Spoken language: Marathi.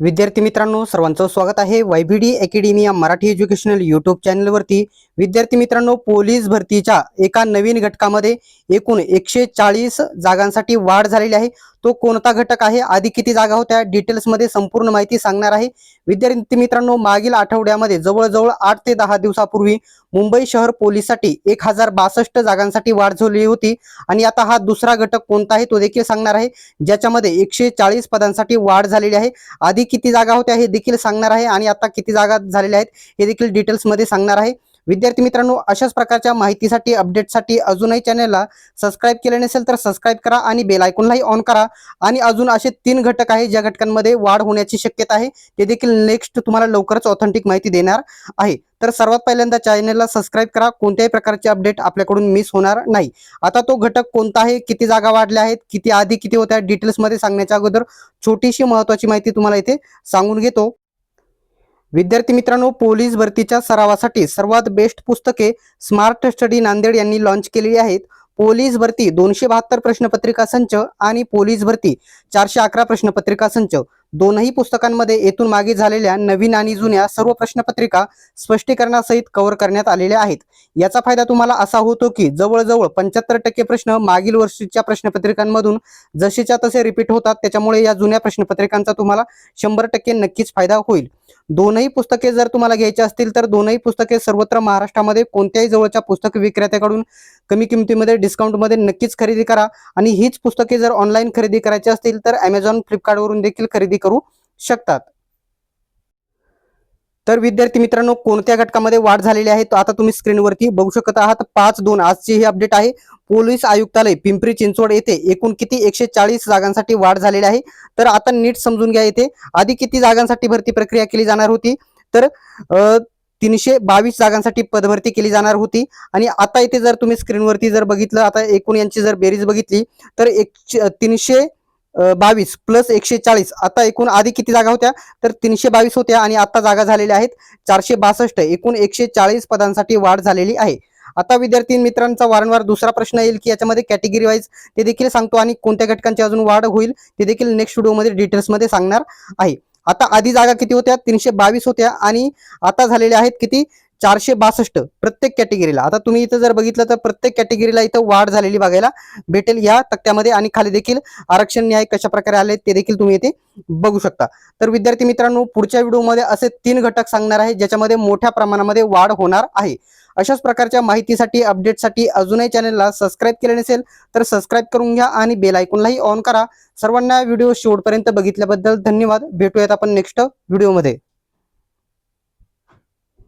विद्यार्थी मित्रांनो, सर्वांचं स्वागत आहे YBD अकॅडमी या मराठी एज्युकेशनल यूट्यूब चॅनलवरती। विद्यार्थी मित्रांनो, पोलीस भरतीच्या एका नवीन घटकामध्ये एकूण 140 जागांसाठी वाढ झालेली आहे। तो कोणता घटक आहे, आधी किती जागा होत्या, डिटेल्समध्ये संपूर्ण माहिती सांगणार आहे। विद्यार्थी मित्रांनो, मागील आठवड्यामध्ये जवळजवळ 8 ते 10 दिवसापूर्वी मुंबई शहर पोलिससाठी 1062 जागांसाठी वाढ झाली होती आणि आता हा दुसरा घटक कोणता आहे तो देखील सांगणार आहे, ज्याच्यामध्ये 140 पदांसाठी वाढ झालेली आहे। आधी किती जागा होत्या हे देखील सांगणार आहे आणि आता किती जागा झालेल्या आहेत हे देखील डिटेल्स मध्ये सांगणार आहे। विद्यार्थी मित्रांनो, अशाच प्रकारच्या माहितीसाठी अपडेटसाठी अजूनही चॅनलला सबस्क्राइब केले नसेल तर सबस्क्राइब करा आणि बेल आयकॉनलाही ऑन करा। आणि अजून असे 3 घटक आहे ज्या घटकांमध्ये वाढ होण्याची शक्यता आहे, ते देखील नेक्स्ट तुम्हाला लवकरच ऑथेंटिक माहिती देणार आहे। तर सर्वात पहिल्यांदा चॅनलला सबस्क्राइब करा, कोणत्याही प्रकारचे अपडेट आपल्याकडून मिस होणार नाही। आता तो घटक कोणता आहे, किती जागा वाढल्या आहेत, किती आधी किती होत्या, डिटेल्स मध्ये सांगण्याच्या अगोदर छोटीशी महत्त्वाची माहिती तुम्हाला इथे सांगून घेतो। विद्यार्थी मित्रांनो, पोलीस भरतीच्या सरावासाठी सर्वात बेस्ट पुस्तके स्मार्ट स्टडी नांदेड यांनी लॉन्च केलेली आहेत। पोलीस भरती 272 प्रश्नपत्रिका संच आणि पोलीस भरती 411 प्रश्नपत्रिका संच दोनही पुस्तकांमध्ये येथून मागे झालेल्या नवीन आणि जुन्या सर्व प्रश्नपत्रिका स्पष्टीकरणासहित कव्हर करण्यात आलेल्या आहेत। याचा फायदा तुम्हाला असा होतो की जवळजवळ 75% प्रश्न मागील वर्षीच्या प्रश्नपत्रिकांमधून जसेच्या तसे रिपीट होतात, त्याच्यामुळे या जुन्या प्रश्नपत्रिकांचा तुम्हाला 100% नक्कीच फायदा होईल। दोनही पुस्तके जर तुम्हाला घ्यायची असतील तर दोनही पुस्तके सर्वत्र महाराष्ट्रामध्ये कोणत्याही जवळच्या पुस्तक विक्रेत्याकडून कमी किमतीमध्ये डिस्काउंटमध्ये नक्कीच खरेदी करा। आणि हीच पुस्तके जर ऑनलाईन खरेदी करायची असतील तर Amazon फ्लिपकार्ट वरून देखील खरेदी करू शकतात। तर विद्यार्थी मित्रांनो, कोणत्या घटकामध्ये वाढ झालेली आहे तो आता तुम्ही स्क्रीनवरती बघू शकत आहात। 5/2 आजची ही अपडेट आहे। पोलीस आयुक्तालय पिंपरी चिंचवड येथे एकूण किती 140 जागांसाठी वाढ झालेली आहे। तर आता नीट समजून घ्या, येथे आधी किती जागांसाठी भरती प्रक्रिया केली जाणार होती, तर 322 जागांसाठी पदभरती केली जाणार होती। आणि आता इथे जर तुम्ही स्क्रीनवरती जर बघितलं, आता एकूण यांची जर बेरीज बघितली तर 322 प्लस 140, आता एकूण आधी किती जागा होत्या तर 322 होत्या आणि आता जागा झालेल्या आहेत 462। एकूण 140 पदांसाठी वाढ झालेली आहे। आता विद्यार्थी मित्रांचा वारंवार दुसरा प्रश्न येईल की याच्यामध्ये कॅटेगरी वाईज ते देखील सांगतो आणि कोणत्या घटकांची अजून वाढ होईल ते देखील नेक्स्ट व्हिडिओमध्ये डिटेल्स मध्ये सांगणार आहे। आता आधी जागा किती होत्या, 322 होत्या आणि आता झालेल्या आहेत किती 462 प्रत्येक कॅटेगरीला। आता तुम्ही इथं जर बघितलं तर प्रत्येक कॅटेगरीला इथं वाढ झालेली बघायला भेटेल या तक्त्यामध्ये आणि खाली देखील आरक्षण न्याय कशा प्रकारे आले ते देखील तुम्ही इथे बघू शकता। तर विद्यार्थी मित्रांनो, पुढच्या व्हिडिओमध्ये असे 3 घटक सांगणार आहे ज्याच्यामध्ये मोठ्या प्रमाणामध्ये वाढ होणार आहे। अशाच प्रकारच्या माहितीसाठी अपडेटसाठी अजूनही चॅनलला सबस्क्राइब केले नसेल तर सबस्क्राइब करून घ्या आणि बेल आयकॉनलाही ऑन करा। सर्वांना व्हिडिओ शेवटपर्यंत बघितल्याबद्दल धन्यवाद। भेटूयात आपण नेक्स्ट व्हिडिओमध्ये।